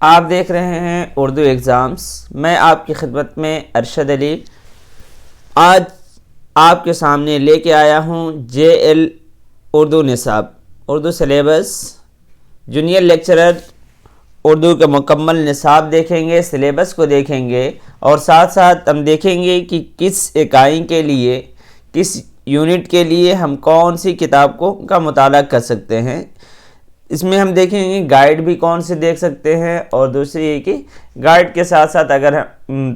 آپ دیکھ رہے ہیں اردو ایگزامس. میں آپ کی خدمت میں ارشد علی آج آپ کے سامنے لے کے آیا ہوں JL اردو نصاب Urdu syllabus. Junior lecturer Urdu کا مکمل نصاب دیکھیں گے، سلیبس کو دیکھیں گے، اور ساتھ ساتھ ہم دیکھیں گے کہ کس اکائی کے لیے، کس یونٹ کے لیے ہم کون سی کتاب کا مطالعہ کر سکتے ہیں. اس میں ہم دیکھیں گے گائیڈ بھی کون سے دیکھ سکتے ہیں، اور دوسری یہ کہ گائیڈ کے ساتھ ساتھ اگر ہم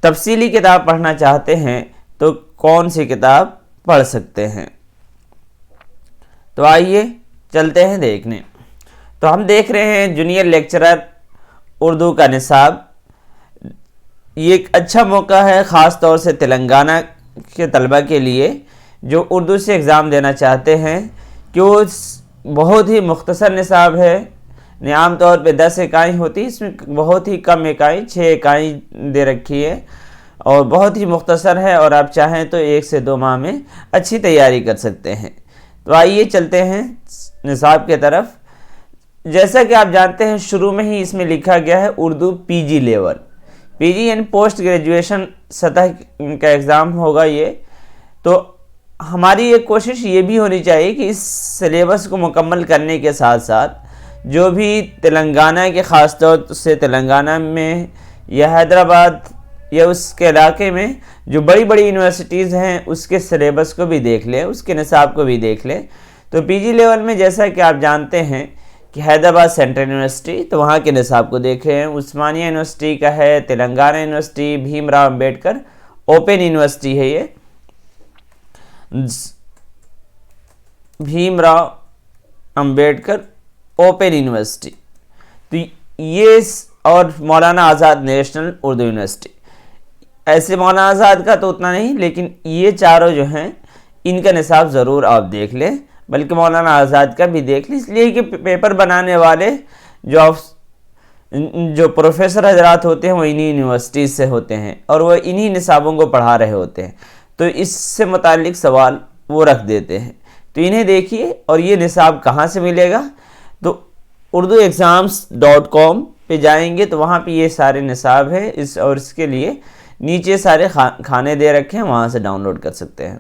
تفصیلی کتاب پڑھنا چاہتے ہیں تو کون سی کتاب پڑھ سکتے ہیں. تو آئیے چلتے ہیں دیکھنے. تو ہم دیکھ رہے ہیں جونیئر لیکچرر اردو کا نصاب. یہ ایک اچھا موقع ہے خاص طور سے تلنگانہ کے طلبہ کے لیے جو اردو سے ایگزام دینا چاہتے ہیں، کہ وہ بہت ہی مختصر نصاب ہے. عام طور پہ 10 اکائی ہوتی، اس میں بہت ہی کم اکائی 6 اکائی دے رکھی ہے، اور بہت ہی مختصر ہے، اور آپ چاہیں تو 1 سے 2 ماہ میں اچھی تیاری کر سکتے ہیں. تو آئیے چلتے ہیں نصاب کے طرف. جیسا کہ آپ جانتے ہیں شروع میں ہی اس میں لکھا گیا ہے اردو PG لیول. PG یعنی پوسٹ گریجویشن سطح کا ایگزام ہوگا یہ. تو ہماری ایک کوشش یہ بھی ہونی چاہیے کہ اس سلیبس کو مکمل کرنے کے ساتھ ساتھ جو بھی تلنگانہ کے خاص طور سے تلنگانہ میں یا حیدرآباد یا اس کے علاقے میں جو بڑی بڑی یونیورسٹیز ہیں اس کے سلیبس کو بھی دیکھ لیں، اس کے نصاب کو بھی دیکھ لیں. تو PG لیول میں جیسا کہ آپ جانتے ہیں کہ حیدرآباد سینٹرل یونیورسٹی، تو وہاں کے نصاب کو دیکھیں. عثمانیہ یونیورسٹی کا ہے، Telangana university, Bhim Rao Ambedkar open university ہے، یہ بھیم راؤ امبیڈکر اوپن یونیورسٹی. تو یہ اور مولانا آزاد نیشنل اردو یونیورسٹی. ایسے مولانا آزاد کا تو اتنا نہیں، لیکن یہ چاروں جو ہیں ان کا نصاب ضرور آپ دیکھ لیں، بلکہ مولانا آزاد کا بھی دیکھ لیں، اس لیے کہ پیپر بنانے والے جو پروفیسر حضرات ہوتے ہیں وہ انہی یونیورسٹیز سے ہوتے ہیں، اور وہ انہی نصابوں کو پڑھا رہے ہوتے ہیں. تو اس سے متعلق سوال وہ رکھ دیتے ہیں. تو انہیں دیکھیے. اور یہ نصاب کہاں سے ملے گا؟ تو urduexams.com پہ جائیں گے تو وہاں پہ یہ سارے نصاب ہیں، اور اس کے لیے نیچے سارے کھانے دے رکھے ہیں، وہاں سے ڈاؤن لوڈ کر سکتے ہیں.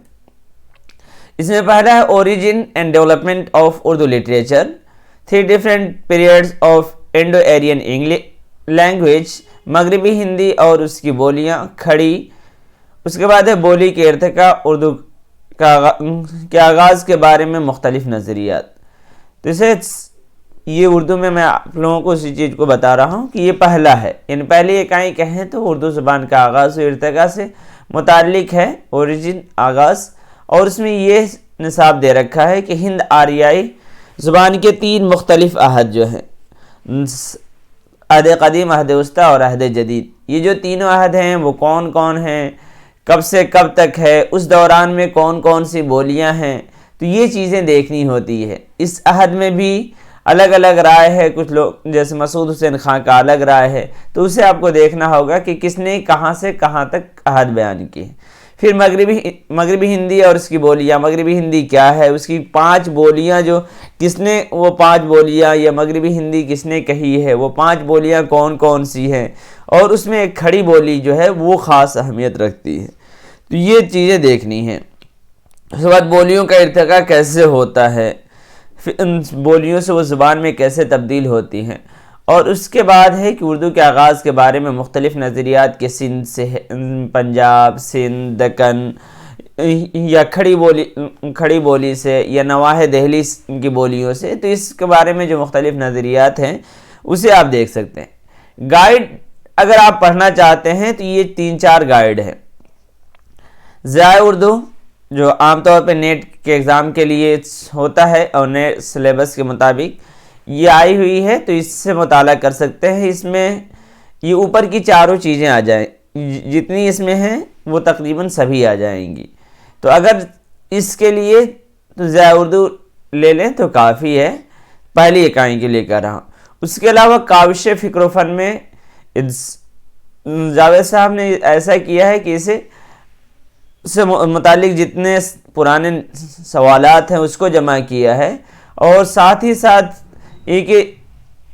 اس میں پہلا ہے origin and development of Urdu literature, 3 different periods of Indo Aryan language, مغربی ہندی اور اس کی بولیاں، کھڑی. اس کے بعد ہے بولی کے ارتقاء، اردو کے آغاز کے بارے میں مختلف نظریات. تو اسے یہ اردو میں آپ لوگوں کو اسی چیز کو بتا رہا ہوں کہ یہ پہلا ہے، یعنی پہلی اکائی کہیں تو اردو زبان کا آغاز و ارتقاء سے متعلق ہے، اوریجن آغاز. اور اس میں یہ نصاب دے رکھا ہے کہ ہند آریائی زبان کے 3 مختلف عہد جو ہیں، عہد قدیم، عہد وسطیٰ اور عہد جدید. یہ جو تینوں عہد ہیں وہ کون کون ہیں، کب سے کب تک ہے، اس دوران میں کون کون سی بولیاں ہیں، تو یہ چیزیں دیکھنی ہوتی ہے. اس عہد میں بھی الگ الگ رائے ہے، کچھ لوگ جیسے مسعود حسین خان کا الگ رائے ہے، تو اسے آپ کو دیکھنا ہوگا کہ کس نے کہاں سے کہاں تک عہد بیان کی. پھر مغربی ہندی اور اس کی بولیاں. مغربی ہندی کیا ہے، اس کی 5 بولیاں، جو کس نے وہ 5 بولیاں یا مغربی ہندی کس نے کہی ہے، وہ 5 بولیاں کون کون سی ہیں، اور اس میں ایک کھڑی بولی جو ہے وہ خاص اہمیت رکھتی ہے. تو یہ چیزیں دیکھنی ہیں. اس کے بعد بولیوں کا ارتقاء کیسے ہوتا ہے، ان بولیوں سے وہ زبان میں کیسے تبدیل ہوتی ہیں. اور اس کے بعد ہے کہ اردو کے آغاز کے بارے میں مختلف نظریات کے سندھ سے پنجاب، سندھ، دکن، یا کھڑی بولی سے، یا نواح دہلی کی بولیوں سے. تو اس کے بارے میں جو مختلف نظریات ہیں اسے آپ دیکھ سکتے ہیں. گائیڈ اگر آپ پڑھنا چاہتے ہیں تو یہ 3-4 گائیڈ ہیں. ضیاء اردو جو عام طور پہ نیٹ کے ایگزام کے لیے ہوتا ہے اور نئے سلیبس کے مطابق یہ آئی ہوئی ہے، تو اس سے مطالعہ کر سکتے ہیں. اس میں یہ اوپر کی چاروں چیزیں آ جائیں، جتنی اس میں ہیں وہ تقریباً سبھی آ جائیں گی. تو اگر اس کے لیے تو ضیاء اردو لے لیں تو کافی ہے، پہلی اکائی کے لیے کہہ رہا ہوں. اس کے علاوہ کاوش فکر و فن میں جاوید صاحب نے ایسا کیا ہے کہ اسے سے متعلق جتنے پرانے سوالات ہیں اس کو جمع کیا ہے، اور ساتھ ہی ساتھ یہ کہ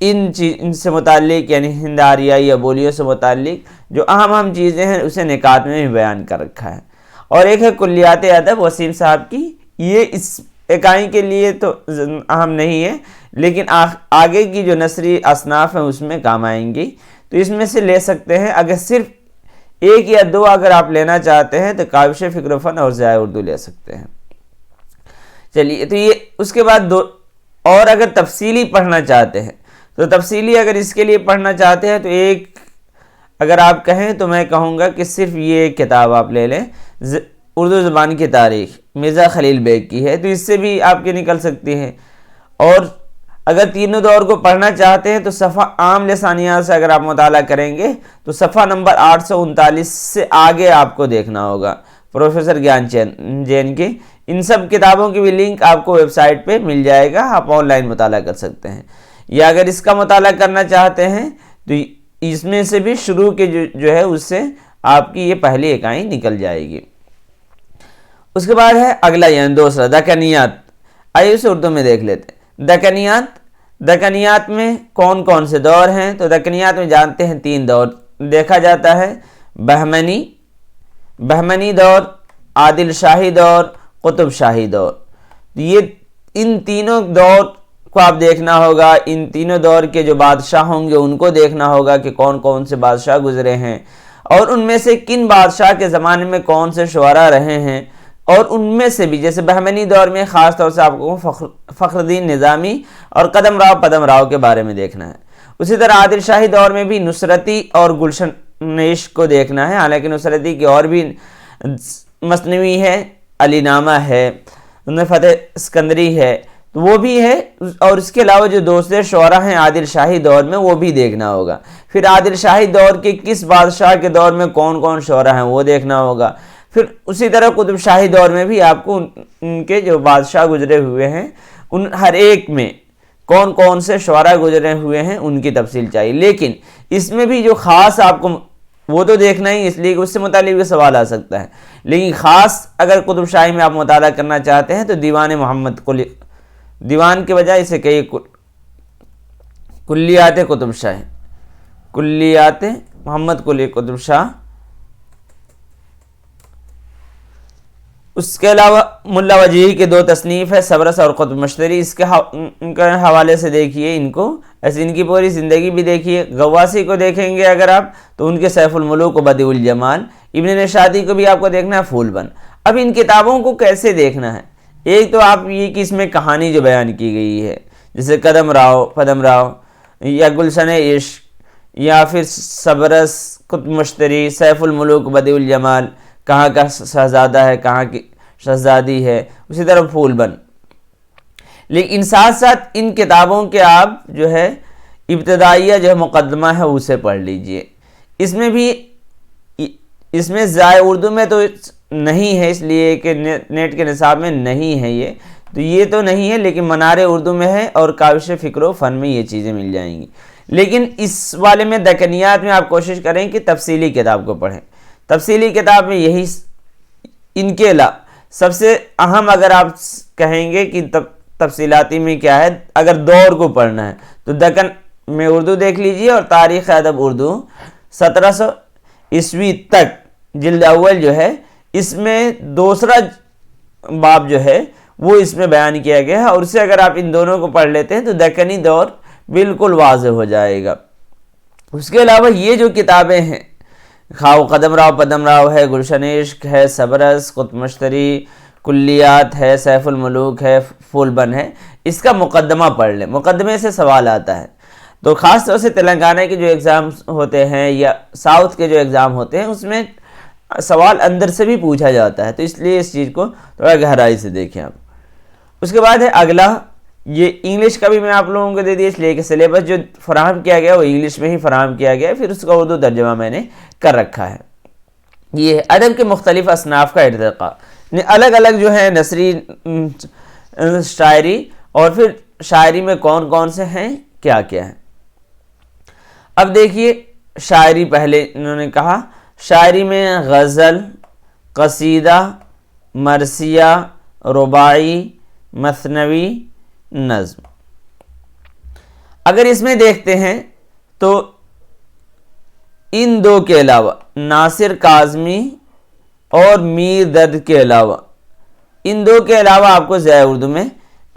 ان سے متعلق یعنی ہند آریائی یا بولیوں سے متعلق جو اہم چیزیں ہیں اسے نکات میں بھی بیان کر رکھا ہے۔ اور ایک ہے کلیات ادب وسیم صاحب کی، یہ اس اکائی کے لیے تو اہم نہیں ہے لیکن آگے کی جو نثری اصناف ہیں اس میں کام آئیں گی، تو اس میں سے لے سکتے ہیں۔ اگر صرف ایک یا دو اگر آپ لینا چاہتے ہیں تو کاوش فکر و فن اور ضیاء اردو لے سکتے ہیں۔ چلیے، تو یہ اس کے بعد اور اگر تفصیلی پڑھنا چاہتے ہیں تو تفصیلی اگر اس کے لیے پڑھنا چاہتے ہیں تو ایک اگر آپ کہیں تو میں کہوں گا کہ صرف یہ ایک کتاب آپ لے لیں، اردو زبان کی تاریخ مرزا خلیل بیگ کی ہے، تو اس سے بھی آپ کی نکل سکتی ہے۔ اور اگر تینوں دور کو پڑھنا چاہتے ہیں تو صفحہ عام لسانیات سے اگر آپ مطالعہ کریں گے تو صفحہ نمبر 839 سے آگے آپ کو دیکھنا ہوگا پروفیسر گیان جین کی۔ ان سب کتابوں کی بھی لنک آپ کو ویب سائٹ پہ مل جائے گا، آپ آن لائن مطالعہ کر سکتے ہیں۔ یا اگر اس کا مطالعہ کرنا چاہتے ہیں تو اس میں سے بھی شروع کے جو ہے اس سے آپ کی یہ پہلی اکائی نکل جائے گی۔ اس کے بعد ہے اگلا یعنی دوسرا دکنیات، آئیے اسے اردو میں دیکھ لیتے ہیں۔ دکنیات میں کون کون سے دور ہیں؟ تو دکنیات میں جانتے ہیں 3 دور دیکھا جاتا ہے، بہمنی دور، عادل شاہی دور، قطب شاہی دور۔ یہ ان تینوں دور کو آپ دیکھنا ہوگا، ان تینوں دور کے جو بادشاہ ہوں گے ان کو دیکھنا ہوگا کہ کون کون سے بادشاہ گزرے ہیں اور ان میں سے کن بادشاہ کے زمانے میں کون سے شعراء رہے ہیں، اور ان میں سے بھی جیسے بہمنی دور میں خاص طور سے آپ کو فخر الدین نظامی اور پدم راؤ کے بارے میں دیکھنا ہے۔ اسی طرح عادل شاہی دور میں بھی نصرتی اور گلشن عشق کو دیکھنا ہے، حالانکہ نصرتی کی اور بھی مثنوی ہے، علی نامہ ہے، فتح اسکندری ہے، تو وہ بھی ہے، اور اس کے علاوہ جو دوسرے شعراء ہیں عادل شاہی دور میں وہ بھی دیکھنا ہوگا۔ پھر عادل شاہی دور کے کس بادشاہ کے دور میں کون کون شعراء ہیں وہ دیکھنا ہوگا۔ پھر اسی طرح قطب شاہی دور میں بھی آپ کو ان کے جو بادشاہ گزرے ہوئے ہیں ان ہر ایک میں کون کون سے شعراء گزرے ہوئے ہیں ان کی تفصیل چاہیے، لیکن اس میں بھی جو خاص آپ کو وہ تو دیکھنا ہی، اس لیے کہ اس سے متعلق بھی سوال آ سکتا ہے، لیکن خاص اگر قطب شاہی میں آپ مطالعہ کرنا چاہتے ہیں تو دیوان کے بجائے اسے کہیے کلیات قطب شاہی، کلیات محمد قلی قطب شاہ۔ اس کے علاوہ ملا وجیہی کے 2 تصنیف ہے، سبرس اور قطب مشتری، اس کے حوالے سے دیکھیے ان کو، ایسے ان کی پوری زندگی بھی دیکھیے۔ غواصی کو دیکھیں گے اگر آپ تو ان کے سیف الملوک و بدیع الجمال، ابن نشاطی کو بھی آپ کو دیکھنا ہے پھول بند۔ اب ان کتابوں کو کیسے دیکھنا ہے؟ ایک تو آپ یہ کہ اس میں کہانی جو بیان کی گئی ہے جیسے پدم راؤ یا گلشن عشق یا پھر سبرس، قطب مشتری، سیف الملوک بدیع الجمال، کہاں کا شہزادہ ہے کہاں کی شہزادی ہے، اسی طرح پھول بند۔ لیکن ساتھ ساتھ ان کتابوں کے آپ جو ہے ابتدائیہ جو مقدمہ ہے اسے پڑھ لیجئے۔ اس میں ضیاء اردو میں تو نہیں ہے، اس لیے کہ نیٹ کے نصاب میں نہیں ہے یہ، تو یہ تو نہیں ہے، لیکن منار اردو میں ہے اور کاوش فکر و فن میں یہ چیزیں مل جائیں گی۔ لیکن اس والے میں دکنیات میں آپ کوشش کریں کہ تفصیلی کتاب کو پڑھیں۔ تفصیلی کتاب میں یہی ان کے علاوہ سب سے اہم اگر آپ کہیں گے کہ تفصیلاتی میں کیا ہے، اگر دور کو پڑھنا ہے تو دکن میں اردو دیکھ لیجئے اور تاریخ ادب اردو 1700 عیسوی تک جلد اول جو ہے اس میں دوسرا باب جو ہے وہ اس میں بیان کیا گیا ہے، اور اسے اگر آپ ان دونوں کو پڑھ لیتے ہیں تو دکنی دور بالکل واضح ہو جائے گا۔ اس کے علاوہ یہ جو کتابیں ہیں خواہ پدم راؤ ہے، گلشن عشق ہے، سبرس، قطب مشتری، کلیات ہے، سیف الملوک ہے، پھول بند ہے، اس کا مقدمہ پڑھ لیں، مقدمے سے سوال آتا ہے۔ تو خاص طور سے تلنگانہ کے جو ایگزام ہوتے ہیں یا ساؤتھ کے جو ایگزام ہوتے ہیں اس میں سوال اندر سے بھی پوچھا جاتا ہے، تو اس لیے اس چیز کو تھوڑا گہرائی سے دیکھیں آپ۔ اس کے بعد ہے اگلا، یہ انگلش کا بھی میں آپ لوگوں کو دے دیا، اس لیے کہ سلیبس جو فراہم کیا گیا وہ انگلش میں ہی فراہم کیا گیا، پھر اس کا اردو ترجمہ میں نے کر رکھا ہے۔ یہ ادب کے مختلف اصناف کا ارتقاء، الگ الگ جو ہے نثری، شاعری، اور پھر شاعری میں کون کون سے ہیں کیا کیا ہے۔ اب دیکھیے شاعری پہلے انہوں نے کہا، شاعری میں غزل، قصیدہ، مرثیہ، رباعی، مثنوی، نظم۔ اگر اس میں دیکھتے ہیں تو ان دو کے علاوہ ناصر کاظمی اور میر درد کے علاوہ ان دو کے علاوہ آپ کو ضیاء اردو میں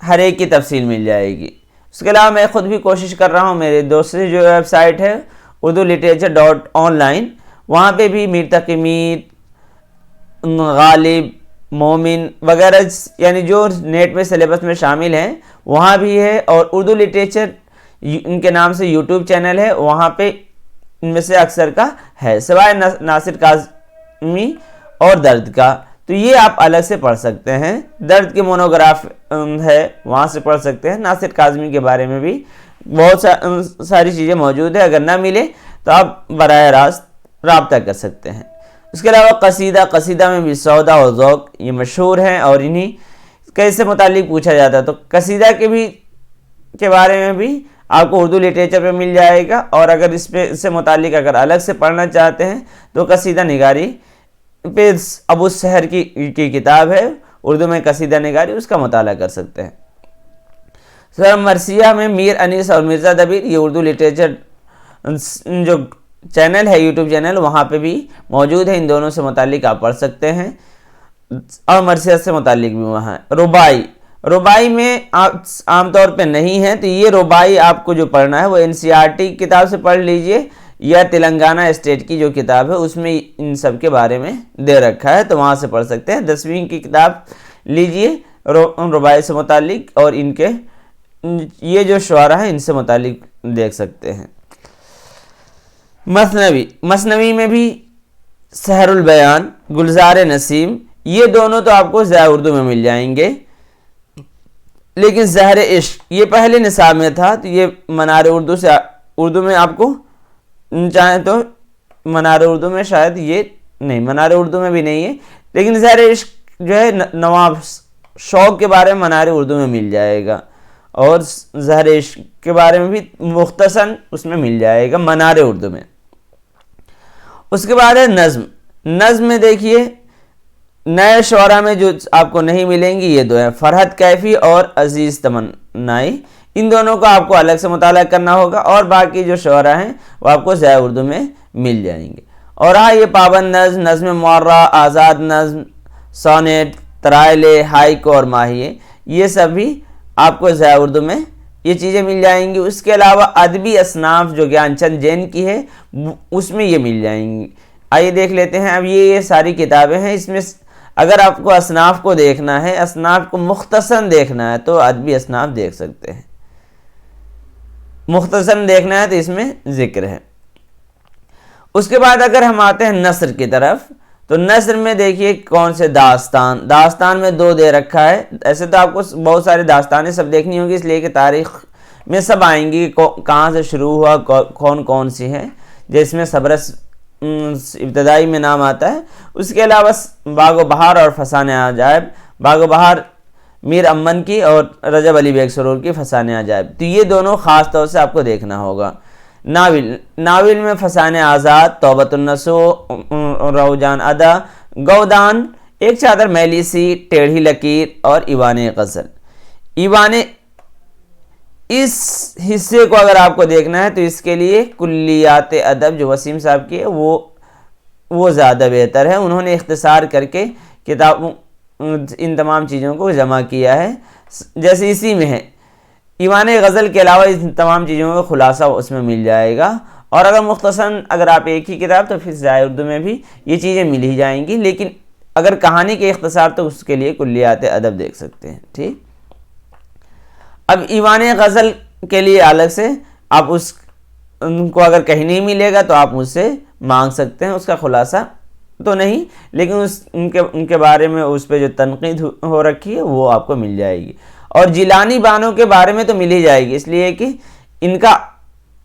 ہر ایک کی تفصیل مل جائے گی۔ اس کے علاوہ میں خود بھی کوشش کر رہا ہوں، میرے دوسری جو ویب سائٹ ہے urduLiterature.online، وہاں پہ بھی میر تقی میر، غالب، مومن وغیرہ یعنی جو نیٹ میں سلیبس میں شامل ہیں وہاں بھی ہے، اور اردو لٹریچر ان کے نام سے یوٹیوب چینل ہے، وہاں پہ ان میں سے اکثر کا ہے سوائے ناصر کاظمی اور درد کا، تو یہ آپ الگ سے پڑھ سکتے ہیں۔ درد کے مونوگراف ہے وہاں سے پڑھ سکتے ہیں۔ ناصر کاظمی کے بارے میں بھی بہت ساری چیزیں موجود ہیں، اگر نہ ملے تو آپ براہ راست رابطہ کر سکتے ہیں۔ اس کے علاوہ قصیدہ میں بھی سودا اور ذوق یہ مشہور ہیں، اور انہی کیسے متعلق پوچھا جاتا ہے تو قصیدہ کے بارے میں بھی آپ کو اردو لٹریچر پہ مل جائے گا، اور اگر اس سے متعلق اگر الگ سے پڑھنا چاہتے ہیں تو قصیدہ نگاری پہ ابو السحر کی کتاب ہے اردو میں قصیدہ نگاری، اس کا مطالعہ کر سکتے ہیں۔ سر مرثیہ میں میر انیس اور مرزا دبیر یہ اردو لٹریچر جو چینل ہے یوٹیوب چینل وہاں پہ بھی موجود ہے، ان دونوں سے متعلق آپ پڑھ سکتے ہیں، اور مرثیہ سے متعلق بھی وہاں ہے۔ ربائی میں عام طور پہ نہیں ہے، تو یہ ربائی آپ کو جو پڑھنا ہے وہ NCERT کتاب سے پڑھ لیجئے، یا تلنگانہ اسٹیٹ کی جو کتاب ہے اس میں ان سب کے بارے میں دے رکھا ہے، تو وہاں سے پڑھ سکتے ہیں۔ 10ویں کی کتاب لیجئے ربائی سے متعلق، اور ان کے یہ جو شعراء ہیں ان سے متعلق دیکھ سکتے ہیں۔ مثنوی میں بھی سحر البیان، گلزار نسیم یہ دونوں تو آپ کو ضیاء اردو میں مل جائیں گے، لیکن زہر عشق یہ پہلے نصاب میں تھا، تو یہ منار اردو سے اردو میں آپ کو چاہیں تو منار اردو میں شاید یہ نہیں، منار اردو میں بھی نہیں ہے، لیکن زہر عشق جو ہے نواب شوق کے بارے میں منار اردو میں مل جائے گا، اور زہر عشق کے بارے میں بھی مختصراً اس میں مل جائے گا منار اردو میں۔ اس کے بعد ہے نظم میں دیکھیے نئے شعراء میں جو آپ کو نہیں ملیں گی یہ دو ہیں، فرحت کیفی اور عزیز تمنائی، ان دونوں کو آپ کو الگ سے مطالعہ کرنا ہوگا، اور باقی جو شعراء ہیں وہ آپ کو ضیاء اردو میں مل جائیں گے۔ اور ہاں یہ پابند نظم، نظم معرہ، آزاد نظم، سونیٹ، ترائل، ہائیکو اور ماہیے یہ سب بھی آپ کو ضیاء اردو میں یہ چیزیں مل جائیں گی۔ اس کے علاوہ ادبی اصناف جو گیان چند جین کی ہے اس میں یہ مل جائیں گی۔ آئیے دیکھ لیتے ہیں، اب یہ ساری کتابیں ہیں، اس میں اگر آپ کو اصناف کو دیکھنا ہے، اصناف کو مختصراً دیکھنا ہے تو ادبی اصناف دیکھ سکتے ہیں، مختصراً دیکھنا ہے تو اس میں ذکر ہے۔ اس کے بعد اگر ہم آتے ہیں نثر کی طرف، تو نثر میں دیکھیے کون سے داستان میں دو دے رکھا ہے، ایسے تو آپ کو بہت سارے داستانیں سب دیکھنی ہوگی، اس لیے کہ تاریخ میں سب آئیں گی کہاں سے شروع ہوا، کون سی ہیں، جس میں صبرس ابتدائی میں نام آتا ہے۔ اس کے علاوہ باغ و بہار اور فسانہ عجائب، باغ و بہار میر امن کی اور رجب علی بیگ سرور کی فسانہ عجائب، تو یہ دونوں خاص طور سے آپ کو دیکھنا ہوگا۔ ناول میں فسانہ آزاد، توبۃ النسو، روجان ادا، گودان، ایک چادر میلی سی، ٹیڑھی لکیر اور ایوان غزل۔ اس حصے کو اگر آپ کو دیکھنا ہے تو اس کے لیے کلیات ادب جو وسیم صاحب کی ہے وہ زیادہ بہتر ہے، انہوں نے اختصار کر کے کتاب ان تمام چیزوں کو جمع کیا ہے، جیسے اسی میں ہے ایوان غزل کے علاوہ ان تمام چیزوں کا خلاصہ اس میں مل جائے گا، اور اگر مختصراً اگر آپ ایک ہی کتاب تو پھر ضیاء اردو میں بھی یہ چیزیں مل ہی جائیں گی، لیکن اگر کہانی کے اختصار تو اس کے لیے کلیات ادب دیکھ سکتے ہیں۔ ٹھیک، اب ایوان غزل کے لیے الگ سے آپ ان کو اگر کہیں نہیں ملے گا تو آپ مجھ سے مانگ سکتے ہیں، اس کا خلاصہ تو نہیں لیکن ان کے بارے میں اس پہ جو تنقید ہو رکھی ہے وہ آپ کو مل جائے گی، اور جیلانی بانو کے بارے میں تو مل ہی جائے گی، اس لیے کہ ان کا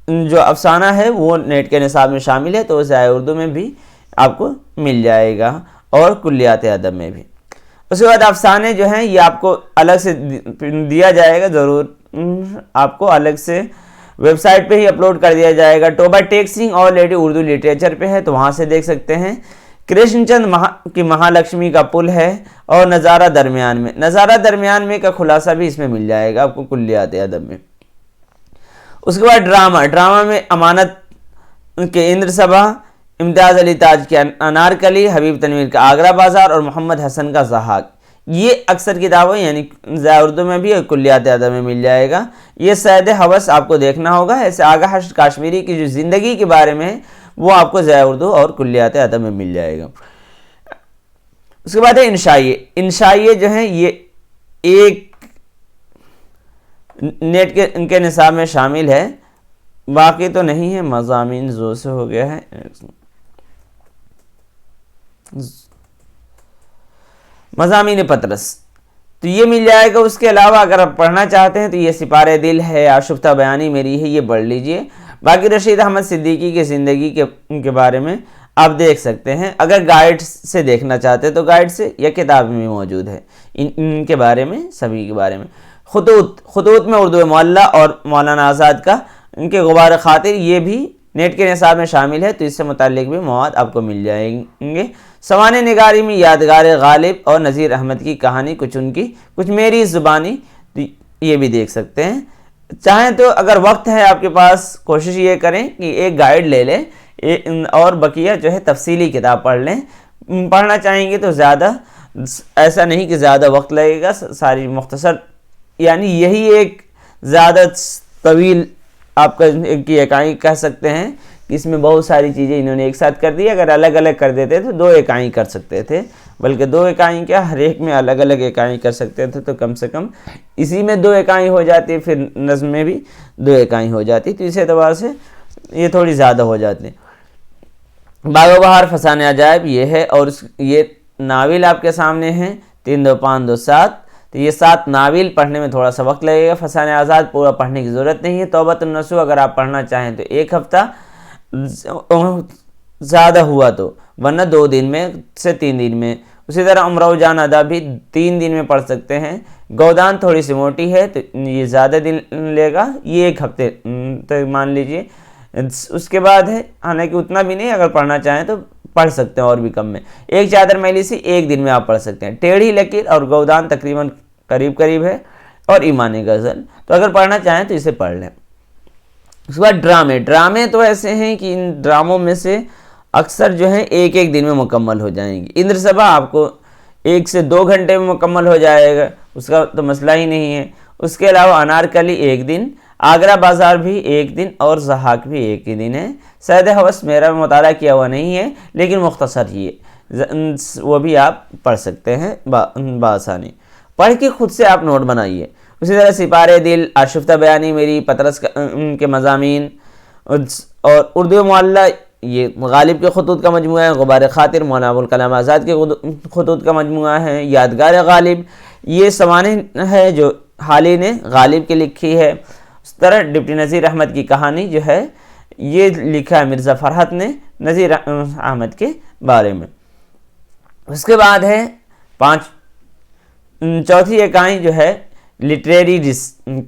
جو افسانہ ہے وہ نیٹ کے نصاب میں شامل ہے، تو ضیاء اردو میں بھی آپ کو مل جائے گا اور کلیات ادب میں بھی۔ اس کے بعد افسانے جو ہیں یہ آپ کو الگ سے دیا جائے گا، ضرور آپ کو الگ سے ویب سائٹ پہ ہی اپلوڈ کر دیا جائے گا۔ ٹوبا ٹیک سنگھ اور لیڈی اردو لٹریچر پہ ہے تو وہاں سے دیکھ سکتے ہیں۔ کرشن چند کی مہالکشمی کا پل ہے، اور نظارہ درمیان میں کا خلاصہ بھی اس میں مل جائے گا آپ کو کلیات ادب میں۔ اس کے بعد ڈرامہ میں امانت کے اندر صبا، امتیاز علی تاج کے انارکلی، حبیب تنویر کا آگرہ بازار اور محمد حسن کا زحاک. یہ اکثر کتابوں یعنی ضیاء اردو میں بھی اور کلیات ادب میں مل جائے گا. یہ سید حوث آپ کو دیکھنا ہوگا. ایسے آغا حشر کاشمیری کی جو زندگی کے بارے میں وہ آپ کو ضیاء اردو اور کلیات ادب میں مل جائے گا. اس کے بعد ہے انشائیے جو ہیں یہ ایک نیٹ کے نصاب میں شامل ہے، باقی تو نہیں ہے. مضامین زو سے ہو گیا ہے. مضامین پطرس تو یہ مل جائے گا. اس کے علاوہ اگر آپ پڑھنا چاہتے ہیں تو یہ سپارے دل ہے، آشفتہ بیانی میری ہے، یہ پڑھ لیجئے. باقی رشید احمد صدیقی کی زندگی کے بارے میں آپ دیکھ سکتے ہیں. اگر گائیڈ سے دیکھنا چاہتے ہیں تو گائیڈ سے یا کتاب میں موجود ہے ان کے بارے میں، سبھی کے بارے میں. خطوط میں اردو معلّہ اور مولانا آزاد کا ان کے غبار خاطر یہ بھی نیٹ کے نصاب میں شامل ہے، تو اس سے متعلق بھی مواد آپ کو مل جائیں گے. سوانح نگاری میں یادگار غالب اور نذیر احمد کی کہانی، کچھ میری زبانی، تو یہ بھی دیکھ سکتے ہیں. چاہیں تو اگر وقت ہے آپ کے پاس کوشش یہ کریں کہ ایک گائیڈ لے لیں اور بقیہ جو ہے تفصیلی کتاب پڑھ لیں. پڑھنا چاہیں گے تو زیادہ ایسا نہیں کہ زیادہ وقت لگے گا، ساری مختصر یعنی یہی ایک زیادہ طویل آپ کا کی اکائی کہہ سکتے ہیں کہ اس میں بہت ساری چیزیں انہوں نے ایک ساتھ کر دی. اگر الگ الگ کر دیتے تو 2 اکائی کر سکتے تھے، بلکہ 2 اکائی کیا ہر ایک میں الگ الگ اکائی کر سکتے تھے، تو کم سے کم اسی میں 2 اکائی ہو جاتی، پھر نظم میں بھی 2 اکائی ہو جاتی، تو اس اعتبار سے یہ تھوڑی زیادہ ہو جاتی. باغ و بہار فسانہ عجائب یہ ہے، اور یہ ناول آپ کے سامنے ہیں 3 2 5 2 7. تو یہ 7 ناول پڑھنے میں تھوڑا سا وقت لگے گا. فسانہ آزاد پورا پڑھنے کی ضرورت نہیں ہے. توبۃ النصوح اگر آپ پڑھنا چاہیں تو 1 ہفتہ زیادہ ہوا تو، ورنہ 2 دن میں سے 3 دن میں. اسی طرح امراؤ جان ادا بھی 3 دن میں پڑھ سکتے ہیں. گودان تھوڑی سی موٹی ہے تو یہ زیادہ دن لے گا، یہ 1 ہفتے تک مان لیجئے. اس کے بعد ہے، حالانکہ اتنا بھی نہیں، اگر پڑھنا چاہیں تو پڑھ سکتے ہیں اور بھی کم میں. ایک چادر میلی سے 1 دن میں آپ پڑھ سکتے ہیں. ٹیڑھی لکیر اور گودان تقریباً قریب ہے، اور ایمان غزل تو اگر پڑھنا چاہیں تو اسے پڑھ لیں. اس کے بعد ڈرامے تو ایسے ہیں کہ ان ڈراموں میں سے اکثر جو ہیں 1 دن میں مکمل ہو جائیں گے. اندر صبا آپ کو 1 سے 2 گھنٹے میں مکمل ہو جائے گا، اس کا تو مسئلہ ہی نہیں ہے. اس کے علاوہ انارکلی 1 دن، آگرہ بازار بھی 1 دن، اور زحاک بھی 1 ہی دن ہے. سید حوث میرا مطالعہ کیا ہوا نہیں ہے لیکن مختصر ہی ہے، وہ بھی آپ پڑھ سکتے ہیں بآسانی. پڑھ کے خود سے آپ نوٹ بنائیے. اسی طرح سپارے دل، آشفتہ بیانی میری، پطرس کے مضامین، اور اردو معلّہ یہ غالب کے خطوط کا مجموعہ ہے. غبار خاطر مولانا ابوالکلام آزاد کے خطوط کا مجموعہ ہے. یادگار غالب یہ سوانح ہے جو حالی نے غالب کے لکھی ہے. اس طرح ڈپٹی نذیر احمد کی کہانی جو ہے یہ لکھا ہے مرزا فرحت نے نذیر احمد کے بارے میں. اس کے بعد ہے چوتھی اکائی جو ہے لٹریری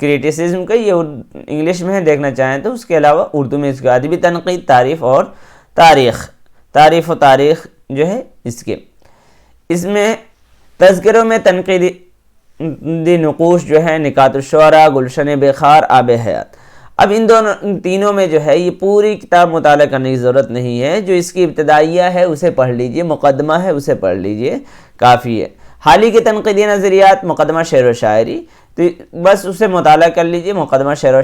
کریٹیسزم کا، یہ انگلش میں ہے، دیکھنا چاہیں تو. اس کے علاوہ اردو میں اس کے ادبی تنقید، تعریف و تاریخ جو ہے اس میں تذکروں میں تنقیدی نقوش جو ہے، نکات الشعراء، گلشن بخار، آب حیات. اب ان تینوں میں جو ہے یہ پوری کتاب مطالعہ کرنے کی ضرورت نہیں ہے. جو اس کی ابتدائیہ ہے اسے پڑھ لیجئے، مقدمہ ہے اسے پڑھ لیجئے، کافی ہے. حالی کے تنقیدی نظریات، مقدمہ شعر و شاعری، تو بس اسے مطالعہ کر لیجئے. مقدمہ شعر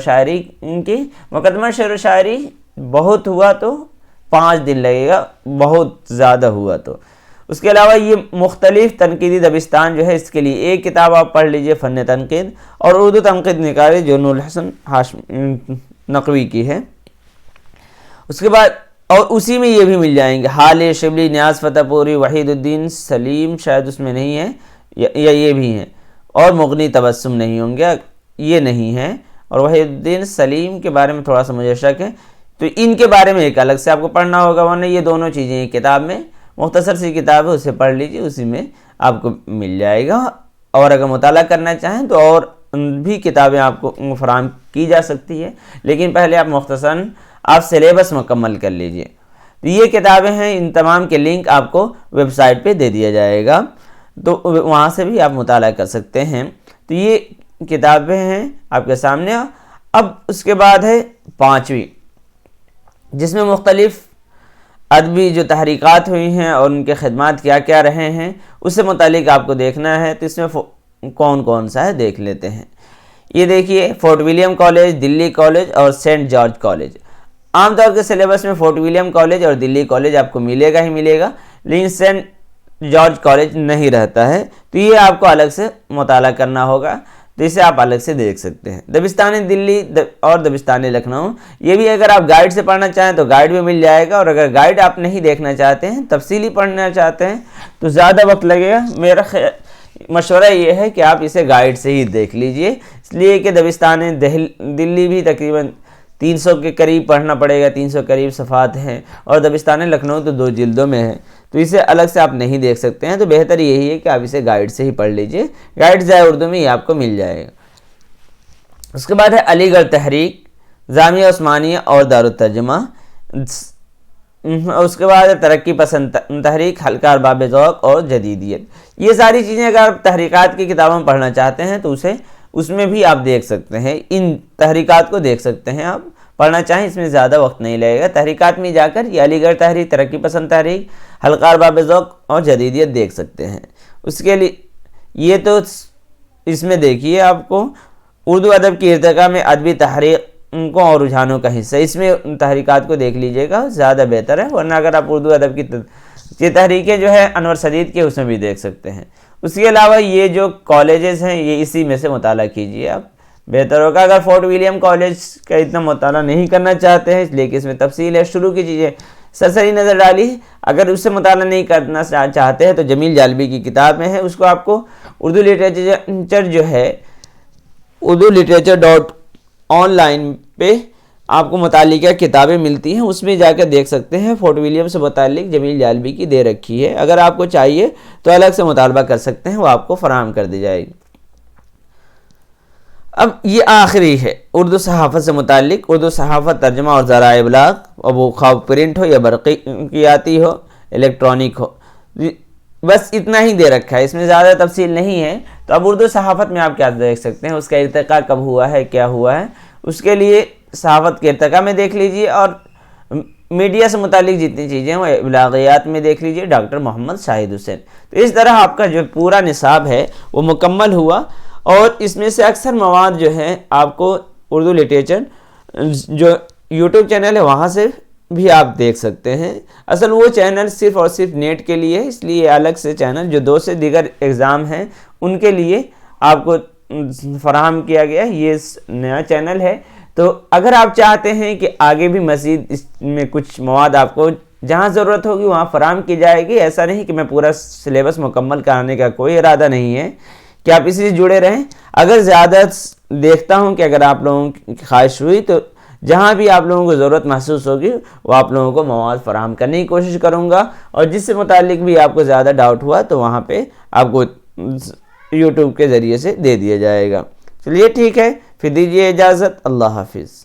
و شاعری بہت ہوا تو 5 دن لگے گا، بہت زیادہ ہوا تو. اس کے علاوہ یہ مختلف تنقیدی دبستان جو ہے اس کے لیے ایک کتاب آپ پڑھ لیجئے، فن تنقید، اور اردو تنقید نکاری جو نور الحسن نقوی کی ہے. اس کے بعد اور اسی میں یہ بھی مل جائیں گے، حال شبلی، نیاز فتح پوری، وحید الدین سلیم شاید اس میں نہیں ہے، یا یہ بھی ہیں، اور مغنی تبسم نہیں ہوں گے، یہ نہیں ہے. اور وحید الدین سلیم کے بارے میں تھوڑا سا مجھے شک ہے، تو ان کے بارے میں ایک الگ سے آپ کو پڑھنا ہوگا، ورنہ یہ دونوں چیزیں ایک کتاب میں، مختصر سی کتاب ہے، اسے پڑھ لیجیے، اسی میں آپ کو مل جائے گا. اور اگر مطالعہ کرنا چاہیں تو اور بھی کتابیں آپ کو فراہم کی جا سکتی ہے، لیکن پہلے آپ مختصراً آپ سلیبس مکمل کر لیجئے. تو یہ کتابیں ہیں، ان تمام کے لنک آپ کو ویب سائٹ پہ دے دیا جائے گا، تو وہاں سے بھی آپ مطالعہ کر سکتے ہیں. تو یہ کتابیں ہیں آپ کے سامنے. اب اس کے بعد ہے 5ویں، جس میں مختلف ادبی جو تحریکات ہوئی ہیں اور ان کے خدمات کیا کیا رہے ہیں اس سے متعلق آپ کو دیکھنا ہے۔ تو اس میں کون کون سا ہے دیکھ لیتے ہیں۔ یہ دیکھیے، فورٹ ولیم کالج، دلی کالج اور سینٹ جارج کالج۔ عام طور کے سلیبس میں فورٹ ولیم کالج اور دلی کالج آپ کو ملے گا ہی ملے گا، لیکن سینٹ جارج کالج نہیں رہتا ہے، تو یہ آپ کو الگ سے مطالعہ کرنا ہوگا، تو اسے آپ الگ سے دیکھ سکتے ہیں۔ دبستان دلی اور دبستان لکھنؤ، یہ بھی اگر آپ گائیڈ سے پڑھنا چاہیں تو گائیڈ بھی مل جائے گا، اور اگر گائیڈ آپ نہیں دیکھنا چاہتے ہیں، تفصیلی پڑھنا چاہتے ہیں تو زیادہ وقت لگے گا، میرا مشورہ یہ ہے کہ آپ اسے گائیڈ سے ہی دیکھ لیجئے، اس لیے کہ دبستان دلی بھی تقریباً 300 کے قریب پڑھنا پڑے گا، 300 قریب صفحات ہیں، اور دبستان لکھنؤ تو 2 جلدوں میں ہے، تو اسے الگ سے آپ نہیں دیکھ سکتے ہیں، تو بہتر یہی ہے کہ آپ اسے گائیڈ سے ہی پڑھ لیجئے، گائیڈ ضائع اردو میں یہ آپ کو مل جائے گا۔ اس کے بعد ہے علی گڑھ تحریک، جامعہ عثمانیہ اور دارالترجمہ۔ اس کے بعد ہے ترقی پسند تحریک، حلقہ ارباب ذوق اور جدیدیت۔ یہ ساری چیزیں اگر آپ تحریکات کی کتابوں میں پڑھنا چاہتے ہیں تو اس میں بھی آپ دیکھ سکتے ہیں، ان تحریکات کو دیکھ سکتے ہیں، آپ پڑھنا چاہیں اس میں زیادہ وقت نہیں لگے گا، تحریکات میں جا کر یہ علی گڑھ تحریک، ترقی پسند تحریک، حلقہ ارباب ذوق اور جدیدیت دیکھ سکتے ہیں۔ اس کے لیے یہ تو اس میں دیکھیے، آپ کو اردو ادب کی ارتقاء میں ادبی تحریکوں اور رجحانوں کا حصہ، اس میں تحریکات کو دیکھ لیجئے گا، زیادہ بہتر ہے، ورنہ اگر آپ اردو ادب کی تحریکیں جو ہے انور سدید کے، اس میں بھی دیکھ سکتے ہیں۔ اس کے علاوہ یہ جو کالجز ہیں یہ اسی میں سے مطالعہ کیجئے، آپ بہتر ہوگا۔ اگر فورٹ ولیم کالج کا اتنا مطالعہ نہیں کرنا چاہتے ہیں، اس لیے کہ اس میں تفصیل ہے، شروع کی چیزیں سرسری نظر ڈالی، اگر اس سے مطالعہ نہیں کرنا چاہتے ہیں تو جمیل جالبی کی کتاب میں ہے، اس کو آپ کو اردو لٹریچر جو ہے اردو literature.online پہ آپ کو متعلقہ کتابیں ملتی ہیں، اس میں جا کر دیکھ سکتے ہیں، فورٹ ولیم سے متعلق جمیل جالبی کی دے رکھی ہے، اگر آپ کو چاہیے تو الگ سے مطالبہ کر سکتے ہیں، وہ آپ کو فراہم کر دی جائے گی۔ اب یہ آخری ہے اردو صحافت سے متعلق، اردو صحافت ترجمہ اور ذرائع ابلاغ، اب وہ خواہ پرنٹ ہو یا برقیاتی ہو، الیکٹرانک ہو، بس اتنا ہی دے رکھا ہے، اس میں زیادہ تفصیل نہیں ہے۔ تو اب اردو صحافت میں آپ کیا دیکھ سکتے ہیں، اس کا ارتقاء کب ہوا ہے، کیا ہوا ہے، اس کے لیے صحافت کے ارتقاء میں دیکھ لیجئے، اور میڈیا سے متعلق جتنی چیزیں ہیں وہ ابلاغیات میں دیکھ لیجئے، ڈاکٹر محمد شاہد حسین۔ تو اس طرح آپ کا جو پورا نصاب ہے وہ مکمل ہوا، اور اس میں سے اکثر مواد جو ہیں آپ کو اردو لٹریچر جو یوٹیوب چینل ہے وہاں سے بھی آپ دیکھ سکتے ہیں۔ اصل وہ چینل صرف اور صرف نیٹ کے لیے، اس لیے الگ سے چینل جو 2 سے دیگر ایگزام ہیں ان کے لیے آپ کو فراہم کیا گیا، یہ نیا چینل ہے۔ تو اگر آپ چاہتے ہیں کہ آگے بھی مزید اس میں کچھ مواد آپ کو جہاں ضرورت ہوگی وہاں فراہم کی جائے گی، ایسا نہیں کہ میں پورا سلیبس مکمل کرانے کا کوئی ارادہ نہیں ہے، کہ آپ اسی سے جڑے رہیں۔ اگر زیادہ دیکھتا ہوں کہ اگر آپ لوگوں کی خواہش ہوئی تو جہاں بھی آپ لوگوں کو ضرورت محسوس ہوگی وہ آپ لوگوں کو مواد فراہم کرنے کی کوشش کروں گا، اور جس سے متعلق بھی آپ کو زیادہ ڈاؤٹ ہوا تو وہاں پہ آپ کو یوٹیوب کے ذریعے سے دے دیا جائے گا۔ چلیے ٹھیک ہے، پھر دیجیے اجازت، اللہ حافظ۔